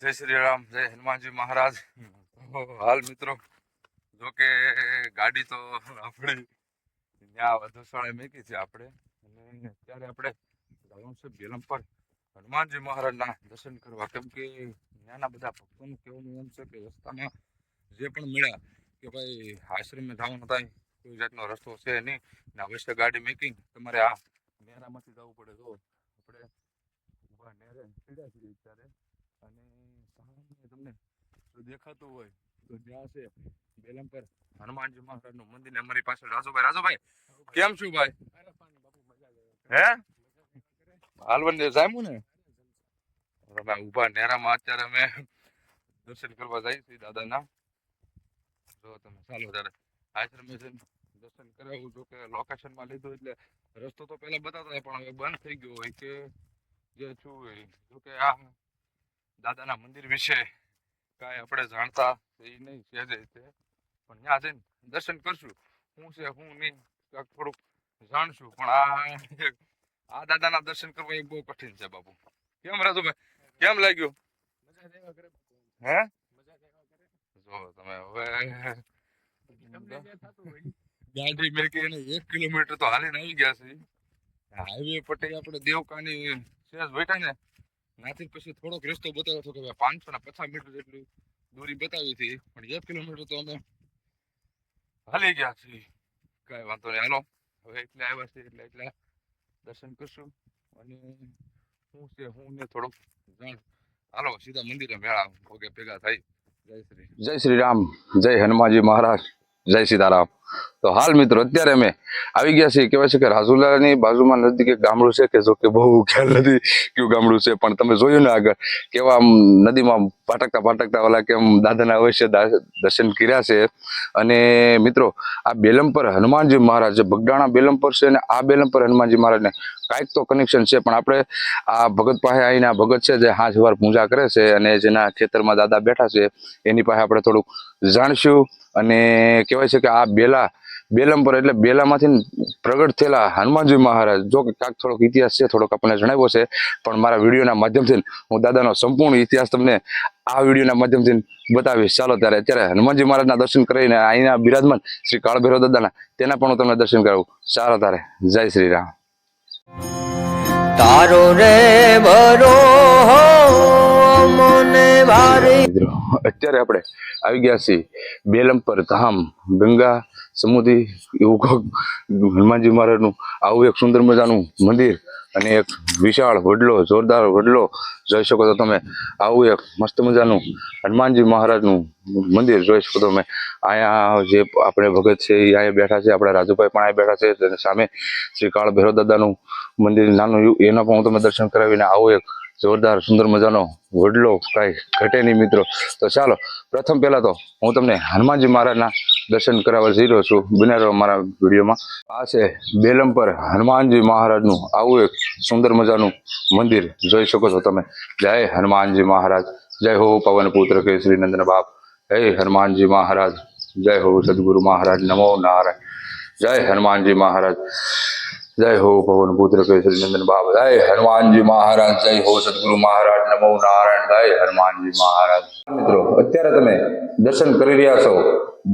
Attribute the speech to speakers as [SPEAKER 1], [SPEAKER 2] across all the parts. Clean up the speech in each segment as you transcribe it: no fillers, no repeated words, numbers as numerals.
[SPEAKER 1] જય શ્રી રામ, જય હનુમાનજી મહારાજ. હાલ મિત્રો, જો કે ગાડી તો આપણી ત્યાં વધુશાળે મૂકી છે આપણે, અને અત્યારે આપણે જવાનું છે બેલમ પર હનુમાનજી મહારાજના દર્શન કરવા. કેમ કે ત્યાંના બધા ભક્તોનું કહેવાનું એમ છે કે રસ્તામાં જે પણ મળ્યા કે ભાઈ આશ્રમે જવાનું થાય, કોઈ જાતનો રસ્તો છે નહીં ને અવશ્ય ગાડી મેકિંગ તમારે આ નેરામાંથી જવું પડે. જો આપણે ઊભા નેરે સીધા સીધી ત્યારે, અને સામે તમને દેખાતું હોય તો જ્યાં છે બેલમ પર હનુમાનજી મહારાજનું મંદિર. અમારી પાસે રાજુભાઈ કેમ છું ભાઈ? હે હાલવન જામ્યું ને અમે ઊભા નેરામાં અત્યારે અમે દર્શન કરવા જઈએ છીએ દાદાના. જો તમે ચાલો ત્યારે આશ્રમે જઈને દર્શન કરાવું. જો કે લોકેશનમાં લીધું એટલે રસ્તો તો પહેલા બતાવતા પણ હવે બંધ થઈ ગયો હોય કે જે છું હોય. જો કે આ દાદાના મંદિર વિશે કાંઈ આપણે જાણતા એ નહીં સહેજે છે, પણ ત્યાં જઈને દર્શન કરશું. શું છે શું નહીં થોડુંક જાણશું. પણ આ દાદાના દર્શન કરવા એ બહુ કઠિન છે બાપુ. કેમ રાજુભાઈ, કેમ લાગ્યું? હે જો તમે હવે ગાડી મેકી 1 કિલોમીટર તો હાલીને આવી ગયા છે. હાઈવે પટ્ટી આપણે દેવકાની સેજ બેઠા ને નાથી પછી થોડોક રસ્તો બતાવ્યો હતો કે 550 મીટર જેટલી દૂરી બતાવી હતી, પણ 1 કિલોમીટર તો અમે હાલી ગયા છીએ. કઈ વાંધો નહીં, હાલો હવે એટલે આવ્યા છે એટલે દર્શન કરશું. અને શું છે હું ને થોડુંક જાણ. હાલો સીધા મંદિરે મેળા ભોગે ભેગા થાય. જય શ્રી રામ, જય હનુમાનજી મહારાજ, જય સીતારામ. તો હાલ મિત્રો અત્યારે અમે આવી ગયા છીએ. કહેવાય છે કે રાજુલાની બાજુમાં નજીક એક ગામડું છે કે જો કે બહુ ખ્યાલ નથી કયું ગામડું છે, પણ તમે જોયું ને આગળ કેવા આમ નદીમાં પાટકતા ઓલા કેમ દાદાના અવશ્ય દર્શન કર્યા છે. અને મિત્રો આ બેલમ પર હનુમાનજી મહારાજ જે બગડાણા બેલમ પર છે, અને આ બેલમ પર હનુમાનજી મહારાજને કાંઈક તો કનેક્શન છે. પણ આપણે આ ભગત પાસે આવીને આ ભગત છે જે હાથ વાર પૂજા કરે છે, અને જેના ખેતરમાં દાદા બેઠા છે એની પાસે આપણે થોડુંક જાણશું. અને કહેવાય છે કે આ બેલમ પર એટલે બેલામાંથી પ્રગટ થયેલા હનુમાનજી મહારાજ. જો કે કાંક થોડોક ઇતિહાસ છે, થોડોક આપણને જણાવ્યો છે, પણ મારા વિડીયોના માધ્યમથી હું દાદાનો સંપૂર્ણ ઇતિહાસ તમને આ વિડીયોના માધ્યમથી બતાવીશ. ચાલો ત્યારે અત્યારે હનુમાનજી મહારાજના દર્શન કરીને અહીંના બિરાજમાન શ્રી કાળભૈરવ દાદાના તેના પણ હું તમને દર્શન કરાવું. ચાલો તારે જય શ્રી રામ.
[SPEAKER 2] તારો રે ભરો મને ભારી.
[SPEAKER 1] અત્યારે આપણે આવી ગયા છીએ બેલમ પર ધામ ગંગા સમુદ્રી એવું હનુમાનજી મહારાજનું આવું એક સુંદર મજાનું મંદિર, અને એક વિશાળ વડલો જોરદાર વડલો જોઈ શકો છો તમે. આવું એક મસ્ત મજાનું હનુમાનજી મહારાજનું મંદિર જોઈ શકો તમે. અહીંયા જે આપણે ભગત છે એ અહીંયા બેઠા છે, આપણા રાજુભાઈ પણ અહીંયા બેઠા છે. સામે શ્રી કાળ ભૈરવ દાદાનું મંદિર નાનું એના પણ હું તમે દર્શન કરાવીને આવું એક જોરદાર સુંદર મજાનો વડલો કાંઈ ઘટે નહીં મિત્રો. તો ચાલો પ્રથમ પહેલા તો હું તમને હનુમાનજી મહારાજના દર્શન કરાવવા જઈ રહ્યો છું. બને રહો મારા વિડીયોમાં. આ છે બેલમ પર હનુમાનજી મહારાજનું આવું એક સુંદર મજાનું મંદિર જોઈ શકો છો તમે. જય હનુમાનજી મહારાજ, જય હો પવન પુત્ર કેસરી નંદન બાપ, હે હનુમાનજી મહારાજ, જય હો સદગુરુ મહારાજ, નમો નારાયણ. જય હનુમાનજી મહારાજ, જય હો પવન પુત્ર કેસરી નંદન બાપ, જય હનુમાનજી મહારાજ, જય હો સદગુરુ મહારાજ, નમો નારાયણ. જય હનુમાનજી મહારાજ. મિત્રો અત્યારે તમે દર્શન કરી રહ્યા છો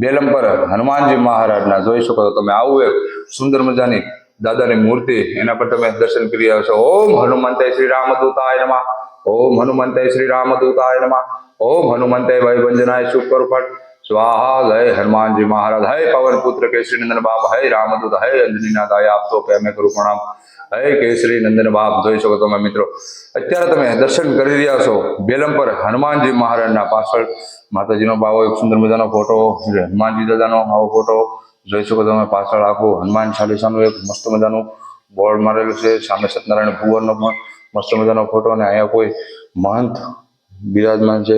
[SPEAKER 1] બેલમ પર હનુમાનજી મહારાજના. જોઈ શકો છો તમે આવું એક સુંદર મજાની દાદાની મૂર્તિ, એના પર તમે દર્શન કરી રહ્યા છો. ઓમ હનુમંતે શ્રી રામદૂતાય નમઃ, ઓમ હનુમંતે શ્રી રામદૂતાય નમઃ, ઓમ હનુમંતે વૈવંજનાય શુકરપટ સ્વાહા. જય હનુમાનજી મહારાજ, હે પવન પુત્ર કેસરી નંદન બાપ, હે રામદૂત, હે અંજની ના દાય આપતો કે અમે કરું પ્રણામ, હે કેસરી નંદન બાપ. જોઈ શકો તમે મિત્રો અત્યારે તમે દર્શન કરી રહ્યા છો બેલમ પર હનુમાનજી મહારાજના. પાછળ માતાજીનો બાવો એક સુંદર મજાનો ફોટો, હનુમાનજી દાદાનો આવો ફોટો જોઈ શકો તમે. પાછળ આખું હનુમાન ચાલીસાનું એક મસ્ત મજાનું બોર્ડ મારેલું છે. સામે સત્યનારાયણ ભુવનનો પણ મસ્ત મજાનો ફોટો, અને અહીંયા કોઈ મહંત બિરાજમાન છે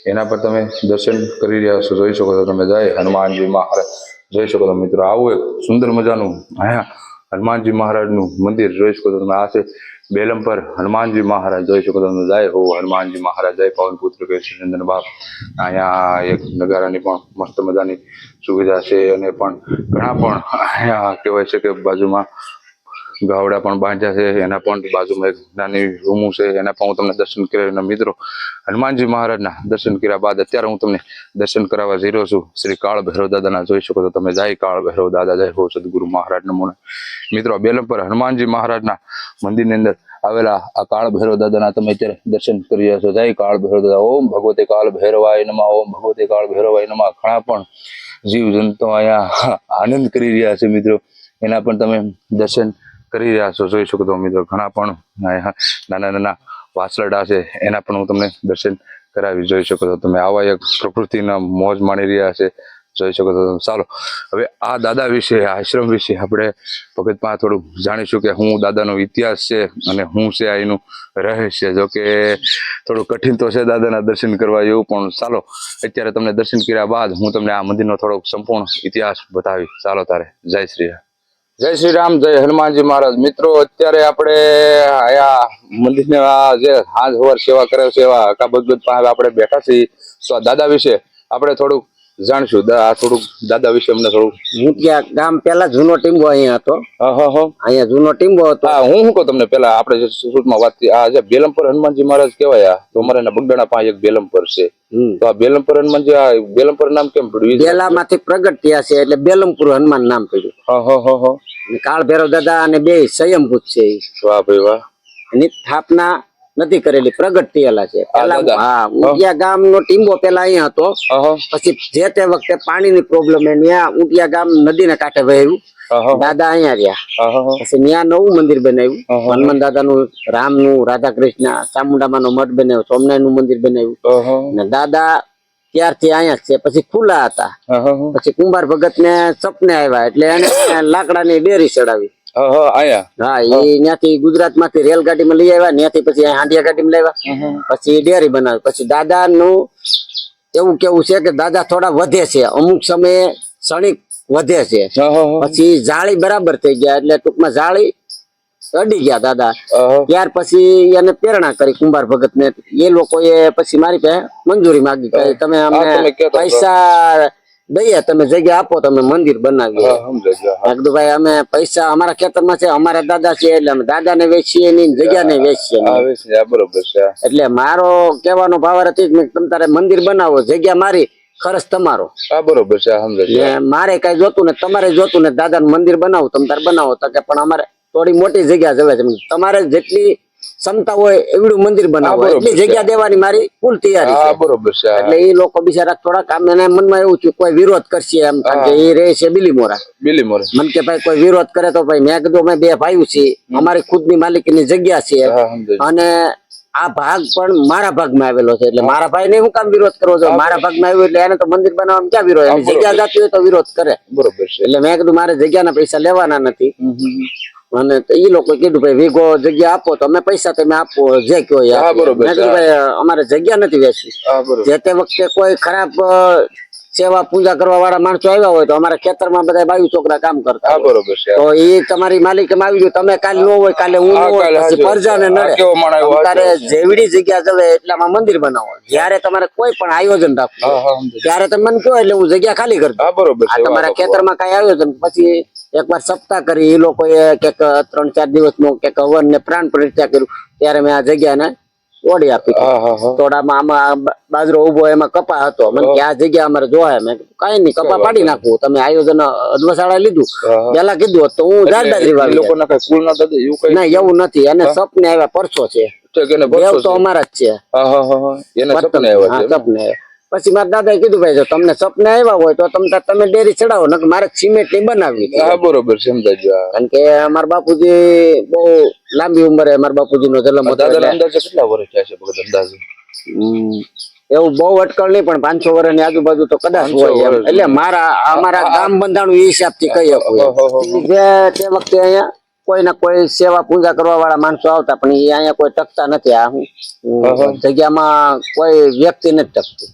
[SPEAKER 1] એના પર તમે દર્શન કરી રહ્યા છો. જોઈ શકો છો તમે. જય હનુમાનજી મહારાજ. જોઈ શકો છો મિત્રો આવું એક સુંદર મજાનું અહીંયા હનુમાનજી મહારાજનું મંદિર જોઈ શકો છો તમે. આ છે બેલમ પર હનુમાનજી મહારાજ. જોઈ શકો તમે. જય હો હનુમાનજી મહારાજ, જય પવન પુત્ર કેસરી નંદન બાપ. અહીંયા એક નગારાની પણ મસ્ત મજાની સુવિધા છે, અને પણ ઘણા પણ અહીંયા કહેવાય છે કે બાજુમાં ગાવડા પણ બાંધ્યા છે, એના પણ બાજુમાં એક નાની રૂમું છે, એના પણ હું તમને દર્શન કરાવીને મિત્રો હનુમાનજી મહારાજના દર્શન કર્યા બાદ અત્યારે હું તમને દર્શન કરાવવા જઈ રહ્યો છું શ્રી કાળ ભૈરવ દાદાના. જોઈ શકો તો તમે જય કાળ ભૈરવ દાદા, જય હો સદગુરુ મહારાજ નમો. મિત્રો બેલમપર હનુમાનજી મહારાજના મંદિરની અંદર આવેલા આ કાળ ભૈરવ દાદાના તમે અત્યારે દર્શન કરી રહ્યા છો. જય કાળ ભૈરવ દાદા. ઓમ ભગવતે કાળ ભૈરવાય નમઃ, ઓમ ભગવતે કાળ ભૈરવાય નમઃ. ઘણા પણ જીવ જંતુ અહીંયા આનંદ કરી રહ્યા છે મિત્રો, એના પણ તમે દર્શન કરી રહ્યા છો. જોઈ શકો તો મિત્રો ઘણા પણ અહીંયા નાના નાના વાસરડા છે, એના પણ હું તમને દર્શન કરાવી. જોઈ શકો તો તમે આવા એક પ્રકૃતિના મોજ માણી રહ્યા છે. જોઈ શકો તો ચાલો હવે આ દાદા વિશે, આશ્રમ વિશે આપણે ભગત પાસે થોડું જાણીશું કે હું દાદાનો ઇતિહાસ છે અને હું છે આ એનું રહસ્ય. જો કે થોડું કઠિન તો છે દાદાના દર્શન કરવા એવું, પણ ચાલો અત્યારે તમને દર્શન કર્યા બાદ હું તમને આ મંદિરનો થોડોક સંપૂર્ણ ઇતિહાસ બતાવી. ચાલો તારે. જય શ્રી રામ. જય શ્રી રામ, જય હનુમાનજી મહારાજ. મિત્રો અત્યારે આપણે આયા મંદિરને આ જે હાજ હવાર સેવા કરે છે એવા હકા ભગત પાસે આપણે બેઠા છીએ. તો આ દાદા વિશે આપણે થોડુંક જાણશું. થોડુંક દાદા વિશે અમને થોડુંક.
[SPEAKER 3] મુટિયા ગામ પેલા જૂનો ટીમ્બો અહીંયા હતો. અહીંયા જૂનો ટીમ્બો હતો.
[SPEAKER 1] હા, હું શું કહું તમને પેલા આપણે જે સુરતમાં વાત કરી, આ જે બેલમપર હનુમાનજી મહારાજ કહેવાય, તો અમારે એના બગડાણા પાસે એક બેલમપર છે. તો આ બેલમપર હનુમાનજી, આ બેલમપર નામ કેમ પડ્યું?
[SPEAKER 3] બેલામાંથી પ્રગટ થયા છે એટલે બેલમપુર હનુમાન નામ પડ્યું. કાળ ભૈરવ દાદા અને બે સ્વયંભૂત છે.
[SPEAKER 1] વાહ ભાઈ વાહ.
[SPEAKER 3] એની સ્થાપના નથી કરેલી, પ્રગટ થયેલા છે. પેલા હા, ઉટિયા ગામ નો ટીમ્બો પેલા અહીંયા હતો. પછી જે તે વખતે પાણીની પ્રોબ્લેમ એ ત્યાં ઉટિયા ગામ નદીને કાંઠે વહેરું. દાદા અહીંયા રહ્યા. પછી ત્યાં નવું મંદિર બનાવ્યું, હનુમાન દાદા નું, રામ નું, રાધા કૃષ્ણ, ચામુંડામાં નો મઠ બનાવ્યો, સોમનાથ નું મંદિર બનાવ્યું. અને દાદા ત્યારથી અહીંયા જ છે. પછી ખુલ્લા હતા. પછી કુંભાર ભગત ને સપને આવ્યા એટલે એને લાકડાની ડેરી ચડાવી. હા, એ ત્યાંથી ગુજરાત માંથી રેલગાડીમાં લઈ આવ્યા, ત્યાંથી પછી હાંડિયા ગાડીમાં લાવ્યા, પછી ડેરી બનાવી. પછી દાદા નું એવું કેવું છે કે દાદા થોડા વધે છે, અમુક સમયે ક્ષણિક વધે છે. પછી જાળી બરાબર થઈ ગયા એટલે ટૂંકમાં જાળી અડી ગયા દાદા. ત્યાર પછી એને પ્રેરણા કરી કુંભાર ભગત ને. એ લોકોએ પછી મારી પાસે મંજૂરી માંગી કે તમે અમને પૈસા દઈએ, તમે જગ્યા આપો, તમે મંદિર બનાવીએ. કીધું ભાઈ અમે પૈસા અમારા ખેતરમાં છે, અમારા દાદા છે એટલે અમે દાદા ને વેચીએ નહીં, જગ્યા ને વેચીએ.
[SPEAKER 1] બરોબર છે.
[SPEAKER 3] એટલે મારો કહેવાનો ભાવ હતી કે તમે તારે મંદિર બનાવો, જગ્યા મારી, ખર્ચ તમારો.
[SPEAKER 1] બરોબર છે.
[SPEAKER 3] મારે કઈ જોતું ને તમારે જોતું ને, દાદા નું મંદિર બનાવું, તમે તારે બનાવો. તો કે પણ અમારે થોડી મોટી જગ્યા જવે છે, તમારે જેટલી ક્ષમતા હોય એવડું મંદિર બનાવો, એટલી જગ્યા દેવાની મારી ફૂલ તૈયારી છે.
[SPEAKER 1] બરોબર છે.
[SPEAKER 3] એટલે એ લોકો બિચારા થોડાક આમ એને મનમાં એવું થયું કોઈ વિરોધ કરશે એમ, કારણ કે એ રહે છે બીલીમોરા. મન કે ભાઈ કોઈ વિરોધ કરે તો ભાઈ, મેં કીધું અમે બે ભાઈઓ છીએ, અમારી ખુદની માલિકીની જગ્યા છે અને આ ભાગ પણ મારા ભાગમાં આવેલો છે. એટલે મારા ભાઈ ને હું કામ વિરોધ કરવો જોઈએ? મારા ભાગમાં આવ્યું એટલે એને તો મંદિર બનાવવામાં ક્યાં વિરોધ? એની જગ્યા જાતી હોય તો વિરોધ કરે. બરોબર છે. એટલે મેં કીધું મારે જગ્યાના પૈસા લેવાના નથી. અને એ લોકો કીધું ભાઈ વીઘો જગ્યા આપો તો અમે પૈસા તમે આપો જે કયો. મેં કીધું ભાઈ અમારે જગ્યા નથી વેચવી. જે તે વખતે કોઈ ખરાબ સેવા પૂજા કરવા વાળા માણસો આવ્યા હોય તો અમારા ખેતરમાં બધા બાયુ છોકરા કામ કરતા. બરોબર છે. તો એ તમારી માલિકીમાં આવી ગયું, તમે કાલે ન હોય, કાલે હું ન હોય, પછી પરજાને નડે. તારે જેવડી જગ્યા જવે એટલામાં મંદિર બનાવો. જયારે તમારે કોઈ પણ આયોજન રાખવું ત્યારે તમે મને કહો એટલે હું જગ્યા ખાલી કરી દઉં. બરોબર. તમારા ખેતરમાં કઈ આયોજન, પછી એકવાર સપ્તાહ કરી, એ લોકોએ કે 3-4 દિવસનું કે હવન ને પ્રાણ પ્રતિષ્ઠા કર્યું, ત્યારે મેં આ જગ્યાને ઓડી આપી. થોડામાં આમાં બાજરો ઉભો, એમાં કપા હતો. મને કે આ જગ્યા અમારે જોવાય. મેં કઈ નહીં, કપા પાડી નાખવું. તમે આયોજન અડવસાળા લીધું, પેલા કીધું તો હું જાત બાજરી વાવી. ના, એવું નથી. એને સપને આવ્યા, પરસો છે, દેવ તો અમારા જ છે. સપને પછી મારા દાદાએ કીધું ભાઈ જો તમને સપને આવ્યા હોય તો તમે ડેરી ચડાવો, ને મારે સિમેન્ટ ની બનાવવી. બરોબર, સમજાય. કારણ કે અમારા બાપુજી બહુ લાંબી ઉંમરે, અમારા બાપુજી નો જન્મ હતો. કેટલા વર્ષ થયા છે અંદાજે? એવું બહુ અટકળ નહીં, પણ 500 વર્ષની આજુબાજુ તો કદાચ હોય. એટલે અમારા ગામ બંધાણું એ હિસાબ થી કહી શકું. જે તે વખતે અહીંયા કોઈ ના કોઈ સેવા પૂજા કરવા વાળા માણસો આવતા, પણ એ અહીંયા કોઈ ટકતા નથી. આ જગ્યામાં કોઈ વ્યક્તિ નથી ટકતી.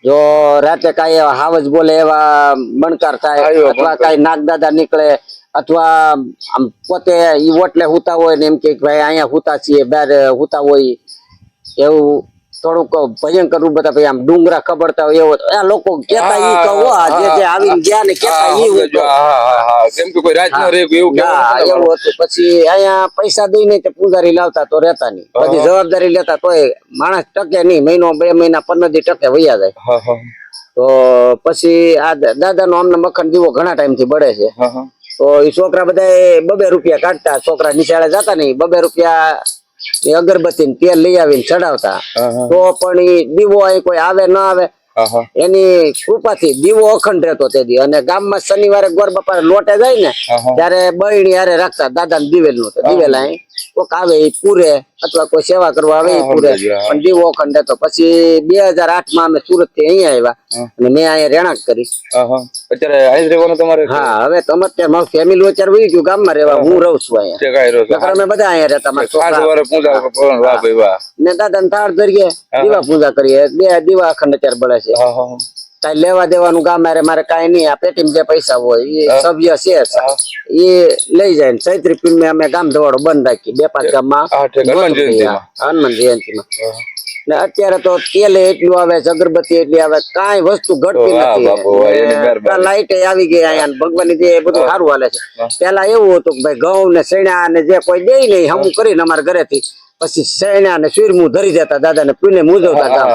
[SPEAKER 3] જો રાતે કઈ હાવજ બોલે, એવા બણકાર થાય, અથવા કઈ નાગદાદા નીકળે, અથવા આમ પોતે ઈ ઓટલે હુતા હોય ને એમ કે ભાઈ અહીંયા હુતા છીએ, બહાર હુતા હોય, એવું થોડુંક ભયંકર રૂપ હતા ભાઈ આમ ડુંગરા ખબરતા હોય એવો આ લોકો કેતા ઈ કહો જે આવીને ગયા ને કેતા ઈ હું કહું.
[SPEAKER 1] કેમ કે કોઈ રાત ન રહે એવું
[SPEAKER 3] હા, એવું હતું. પછી અહીંયા પૈસા દઈને તે પૂજારી લાવતા તો રહેતા નહીં, પછી જવાબદારી લેતા તોય માણસ ટકે નહીં, મહિનો 2 મહિના 15 દી ટકે વૈયા જાય. તો પછી આ દાદા નો અમને મખણ દીવો ઘણા ટાઈમ થી બળે છે. તો એ છોકરા બધા 2 રૂપિયા કાઢતા, છોકરા નિશાળે જતા નહીં, 2 રૂપિયા એ અગરબત્તી ને તેલ લઈ આવીને ચડાવતા. તો પણ એ દીવો અહીં કોઈ આવે ન આવે એની કૃપાથી દીવો અખંડ રહેતો તેથી. અને ગામમાં શનિવારે ગોર બાપા લોટે જાય ને ત્યારે બહેણી હારે રાખતા દાદા ને દિવેલ નું. દિવેલ અહીં કોક આવે એ પૂરે અથવા કોઈ સેવા કરવા આવે એ પૂરે, પણ દીવો અખંડ રહેતો. પછી 2008 માં અમે સુરત થી અહીંયા આવ્યા અને મેં અહીંયા રહેણાંક કરી.
[SPEAKER 1] અત્યારે અહીં રહેવાનું તમારે?
[SPEAKER 3] હા, હવે તો અત્યારે મારું ફેમિલી અત્યારે વહી ગયું ગામમાં રહેવા, હું રહું છું અહીંયા. અમે બધા અહીંયા રહેતા, ને દાદા ને થાળ ધરીએ, દીવા પૂજા કરીએ. 2 દીવા અખંડ અત્યારે બળે છે. કઈ લેવા દેવાનું ગામ મારે કઈ નહીં, આ પેટીમાં જે પૈસા હોય એ સભ્ય છે એ લઈ જાય. ચૈત્રી પૂનમે અમે ગામ ધવાડો બંધ રાખી 2-5 ગામમાં હનુમાન જયંતિમાં. ને અત્યારે તો તેલ એટલું આવે છે, અગરબત્તી એટલી આવે, કઈ વસ્તુ ઘટતી નથી. લાઈટ આવી ગઈ અહીંયા, ભગવાનની જે બધું સારું હાલે છે. પેલા એવું હતું કે ભાઈ ઘઉં ને સૈણા ને જે કોઈ દે નહીં હમું કરીને અમારા ઘરેથી, પછી સૈણા ને સુરમું ધરી દેતા દાદા ને પૂને મૂજવતા ગામ.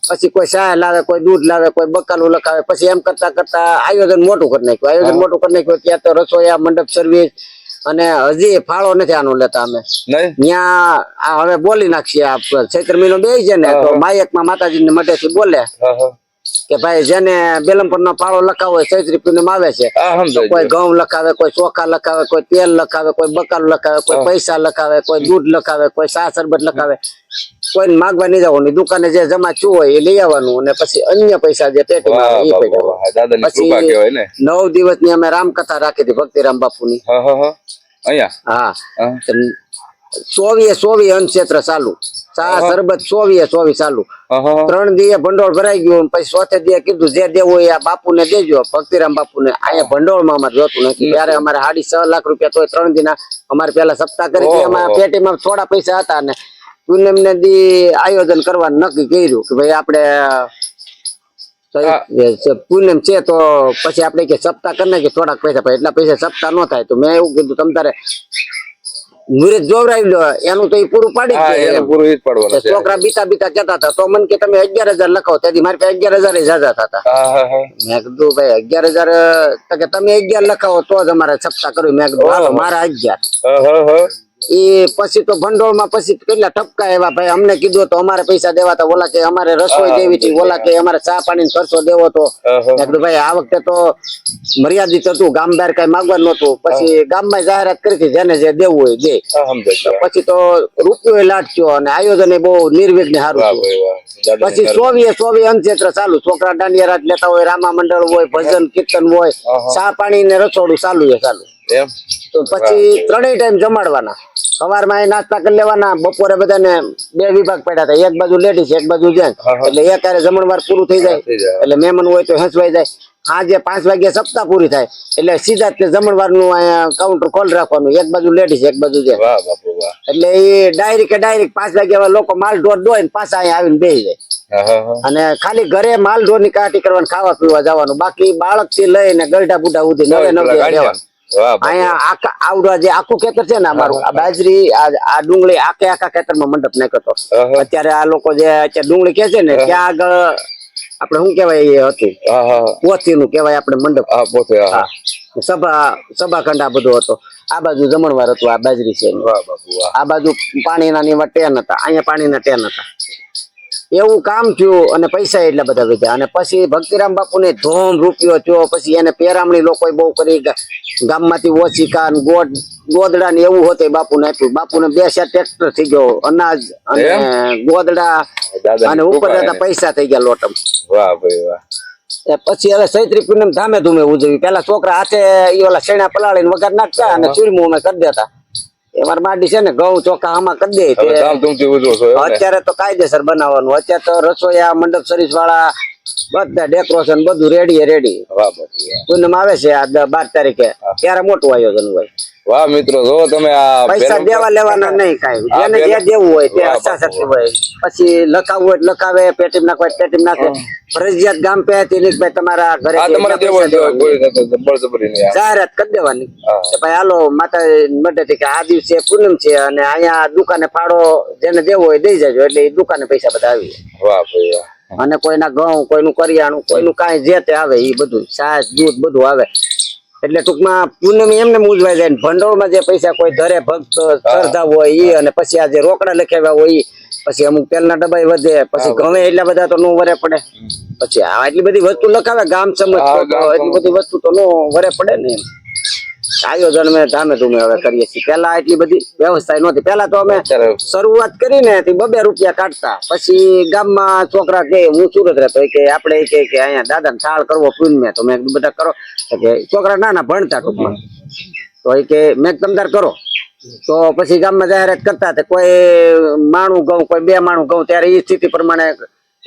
[SPEAKER 3] પછી કોઈ ચાય લાવે, કોઈ દૂધ લાવે, કોઈ બકાલું લખાવે. પછી એમ કરતા કરતા આયોજન મોટું કરી નાખ્યું. ત્યાં તો રસોઈયા, મંડપ સર્વિસ, અને હજી ફાળો નથી આનું લેતા અમે. ત્યાં હવે બોલી નાખીએ, ચૈત્ર મહિનો બે છે ને તો માયક માં માતાજી ને મઢે થી બોલે કે ભાઈ જેને બેલમપુર નો ફાળો લખાવો હોય ચૈત્રી પૂનમ આવે છે, કોઈ ઘઉં લખાવે, કોઈ ચોખા લખાવે, કોઈ તેલ લખાવે, કોઈ બકાલું લખાવે, કોઈ પૈસા લખાવે, કોઈ દૂધ લખાવે, કોઈ સા શરબત લખાવે. કોઈ માગવા નહીં જવાનું, દુકાને જે જમા થયું હોય એ લઈ આવવાનું, અને પછી અન્ય પૈસા જે પેટીમાં આવે એ પૈસા. પછી 9 દિવસ ની અમે રામકથા રાખી હતી ભક્તિરામ બાપુ ની. હા, 24 અન્નક્ષેત્ર ચાલુ, ચા શરબત 24 ચાલુ. 3 દિવસે ભંડોળ ભરાઈ ગયું. પછી 4થે દિવસે કીધું જે દેવું હોય આ બાપુ ને દેજો, ભક્તિરામ બાપુ ને. અહીંયા ભંડોળ માં અમારે જોતું નથી. ત્યારે અમારે 6.5 લાખ રૂપિયા તો 3 દિના અમારે પેલા સપ્તાહ કરી હતી. અમારા પેટીમાં થોડા પૈસા હતા ને પૂનમ ને દી આયોજન કરવાનું નક્કી કર્યું કે ભાઈ આપણે પૂનમ છે તો પછી આપણે કે સપ્તાહ કરી નાખીએ થોડાક પૈસા. પછી એટલા પૈસા સપ્તાહ ન થાય તો મેં એવું કીધું તમ તારે મુહૂર્ત જોવરાવી લો, એનું તો એ પૂરું પાડી જ. છોકરા બીતા કેતા હતા તો મને કે તમે 11,000 લખાવો. તેથી મારી પાસે 11,000 જાજા થતા. મેં કીધું ભાઈ 11,000 કે તમે 11 લખાવો તો જ અમારે સપ્તાહ કરવી. મેં કીધું હાલો મારા 11. એ પછી તો ભંડોળ માં પછી કેટલા ઠપકા એવા ભાઈ અમને કીધું તો અમારે પૈસા દેવાતા, ઓલા કે અમારે રસોઈ દેવી હતી, ઓલા કે અમારે ચા પાણી ખર્ચો દેવો તો. મેં કીધું ભાઈ આ વખતે તો મર્યાદિત હતું, ગામ બહાર કઈ માંગવા નતું. પછી ગામમાં જાહેરાત કરી હતી જેને જે દેવું હોય દે. પછી તો રૂપિયો લાટ થયો અને આયોજન એ બહુ નિર્વિઘ્ન સારું થયું. પછી 24 અન્નક્ષેત્ર ચાલુ, છોકરા દાંડિયા રાત લેતા હોય, રામા મંડળ હોય, ભજન કીર્તન હોય, ચા પાણી ને રસોડું ચાલુ ચાલુ. તો પછી 3 ટાઈમ જમાડવાના. સવારમાં નાસ્તા કરી લેવાના, બપોરે બધાને 2 વિભાગ પડ્યા હતા, એક બાજુ લેડીઝ એક બાજુ જેન્ટ્સ. એટલે એક હારે જમણવાર પૂરું થઈ જાય એટલે મહેમાન હોય તો હસવાઈ જાય. સાંજે 5 વાગે સપ્તાહ પૂરી થાય એટલે સીધા જ જમણવાર નું કાઉન્ટર ખોલ રાખવાનું, એક બાજુ લેડીઝ એક બાજુ જેન્ટ્સ. એટલે એ ડાયરેક્ટ 5 વાગે લોકો માલ ઢોર દોય ને પાછા અહીંયા આવીને બેસી જાય. અને ખાલી ઘરે માલ ઢોર ની કાટી કરવાની, ખાવા પીવા જવાનું. બાકી બાળક થી લઈને ગરડા બુઢા સુધી 9 રહેવાનું. અહીંયા આવડા જે આખું ખેતર છે ને અમારું, આ બાજરી આ ડુંગળી આખા ખેતરમાં મંડપ નાખ્યો હતો. અત્યારે આ લોકો જે અત્યારે ડુંગળી કે છે ને ત્યાં આગળ આપડે શું કેવાય એ હતું પોથી નું કેવાય આપણે મંડપ, સભાખંડ આ બધું હતો. આ બાજુ જમણવાર હતું, આ બાજરી છે. આ બાજુ પાણીના ની ટેન હતા, અહીંયા પાણીના ટેન હતા. એવું કામ થયું અને પૈસા એટલા બધા વધ્યા. અને પછી ભક્તિરામ બાપુ ને ધોમ રૂપિયો થયો. પછી એને પેરામણી લોકો બહુ કરી, ગામમાંથી ઓછીકા ગોદડા ને એવું હોતે બાપુ ને આપ્યું. બાપુ ને 2 ટ્રેક્ટર થઈ ગયો, અનાજ અને ગોદડા અને ઉપર પૈસા થઈ ગયા લોટમ. પછી હવે ચૈત્રી પૂનમ ધામે ધૂમે ઉજવી. પેલા છોકરા હાથે ઓલા શેણા પલાળીને વઘાર નાખતા અને ચૂરમું અમે કરી દેતા. અમારી માડી છે ને ઘઉં ચોખા આમાં કરી દે. અત્યારે તો કાયદેસર બનાવવાનું. અત્યારે તો રસોઈયા, મંડપ સર્વિસ વાળા બધા ડેકોરેશન બધું રેડી. પૂનમ આવે છે આ 12 તારીખે, ત્યારે મોટું આયોજન હોય.
[SPEAKER 1] વાહ મિત્રો, જો તમે આ
[SPEAKER 3] પૈસા દેવા લેવાના નહીં કાંઈ, જેને જે દેવું હોય તે ઈચ્છાશક્તિ હોય. પછી લખાવવું હોય તો લખાવે, પેટીમ નાખવા હોય તો પેટીમ નાખે. ફરજિયાત ગામ પેટી નહીં કે ભાઈ તમારા ઘરે
[SPEAKER 1] આ તમારે દેવો બળજબરી નહીં.
[SPEAKER 3] જાહેરાત કરી દેવાની કે ભાઈ હાલો માતા મદદ કે આ દિવસે પૂનમ છે અને અહીંયા દુકાને ફાળો જેને દેવો હોય દઈ જજો, એટલે એ દુકાને પૈસા બધા આવી જાય.
[SPEAKER 1] વાહ ભાઈ વાહ.
[SPEAKER 3] અને કોઈના ઘઉં, કોઈનું કરિયાણું, કોઈનું કાંઈ જે તે આવે એ બધું, છાશ દૂધ બધું આવે. એટલે ટૂંકમાં પૂનમી એમને ઉજવાઈ જાય ને ભંડોળમાં જે પૈસા કોઈ ઘરે ભક્ત શ્રદ્ધા હોય એ, અને પછી આ જે રોકડા લખાવ્યા હોય એ, પછી અમુક તેલના ડબ્બા વધે, પછી ઘઉં એટલા બધા તો નો વરે પડે. પછી આ એટલી બધી વસ્તુ લખાવે ગામ સમજ તો એટલી બધી વસ્તુ તો નો વરે પડે ને એમ. આયોજન અમે ધામે ધૂમે હવે કરીએ છીએ. પેલા એટલી બધી વ્યવસ્થા નહોતી. પેલા તો અમે શરૂઆત કરીને 2 રૂપિયા કાઢતા. પછી ગામમાં છોકરા કે હું સુરત રહેતો કે આપણે કે અહીંયા દાદાને થાળ કરવો પૂનમે, તો મેં બધા કરો કે છોકરા નાના ભણતા ટૂંકમાં, તો એ કે મેં તમદાર કરો. તો પછી ગામમાં જાહેરાત કરતા હતા, કોઈ માણું ઘઉં, કોઈ 2 માણું ઘઉં, ત્યારે એ સ્થિતિ પ્રમાણે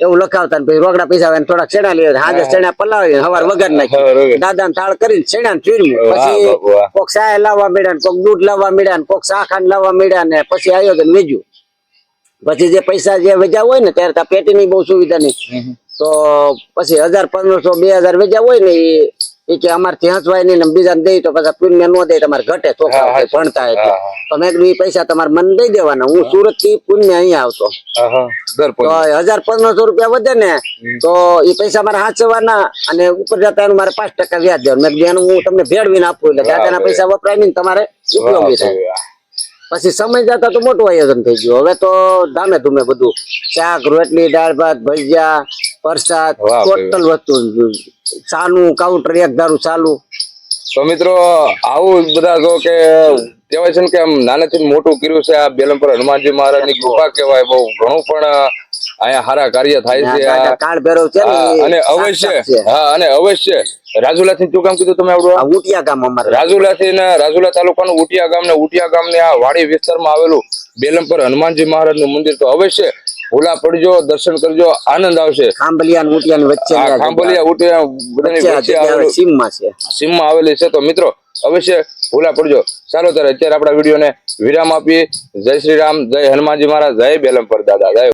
[SPEAKER 3] એવું લખાવતા ને પછી રોકડા પૈસા આવે થોડાક શેણા લઈ હાજર શેણા પલાવી હવાર વગર નાખી દાદાને થાળ કરીને શેણા ચૂર્યું. પછી કોક સાય લાવવા મળ્યા ને કોક દૂધ લાવવા મળ્યા ને કોક શાખાને લાવવા મળ્યા ને પછી આયોજન વેજ્યું. પછી જે પૈસા જે વેજા હોય ને ત્યારે પેટીની બહુ સુવિધા નહીં, તો પછી 1500 2000 વેજા હોય ને એ કે અમારથી હંચવાય નહીં ને બીજાને દઈ તો પછી પુણ્ય ન દે તમારે ઘટે છોકરા ભણતા એટલે. તો મેં કીધું એ પૈસા તમારે મને દઈ દેવાના, હું સુરત થી પુણ્ય અહીંયા આવતો, તો 1500 રૂપિયા વધે ને તો એ પૈસા મારે હાચવાના અને ઉપર જતા એનું મારે 5% વ્યાજ દેવાનું. મેં કીધું એનું હું તમને ભેળવીને આપું એટલે દાદાના પૈસા વપરાય નહીં તમારે ઉપયોગી થાય. પછી સમય જતા તો મોટું આયોજન થઈ ગયું. હવે તો ધામે ધૂમે બધું શાક રોટલી દાળ ભાત ભજીયા પ્રસાદ ટોટલ વસ્તુ, ચાનું કાઉન્ટર 1 ધારું ચાલુ.
[SPEAKER 1] તો મિત્રો આવું બધા જો કે કહેવાય છે ને કે આમ નાનેથી મોટું કર્યું છે આ બેલમપુર હનુમાનજી મહારાજની કૃપા કહેવાય. બહુ ઘણું પણ અહીંયા સારા કાર્ય થાય છે.
[SPEAKER 3] કાળ ભેરવ છે
[SPEAKER 1] અને અવશ્ય અને અવશ્ય રાજુલા થી શું કામ કીધું તમે આવડું?
[SPEAKER 3] ઉટિયા ગામ અમારે
[SPEAKER 1] રાજુલા થી ને રાજુલા તાલુકાનું ઉટિયા ગામ ને ઉટિયા ગામ ને આ વાડી વિસ્તારમાં આવેલું બેલમપુર હનુમાનજી મહારાજ નું મંદિર. તો અવશ્ય ભૂલા પડજો, દર્શન કરજો, આનંદ આવશે.
[SPEAKER 3] ખાંભલિયા અને ઉટિયાની વચ્ચે,
[SPEAKER 1] ખાંભલિયા ઉટિયા બધાની વચ્ચે આવેલું સીમમાં આવેલી છે. તો મિત્રો અવશ્ય ભૂલા પડજો. ચાલો ત્યારે અત્યારે આપણા વિડીયોને વિરામ આપીએ. જય શ્રી રામ, જય હનુમાનજી મહારાજ, જય બેલમપુર દાદા, જય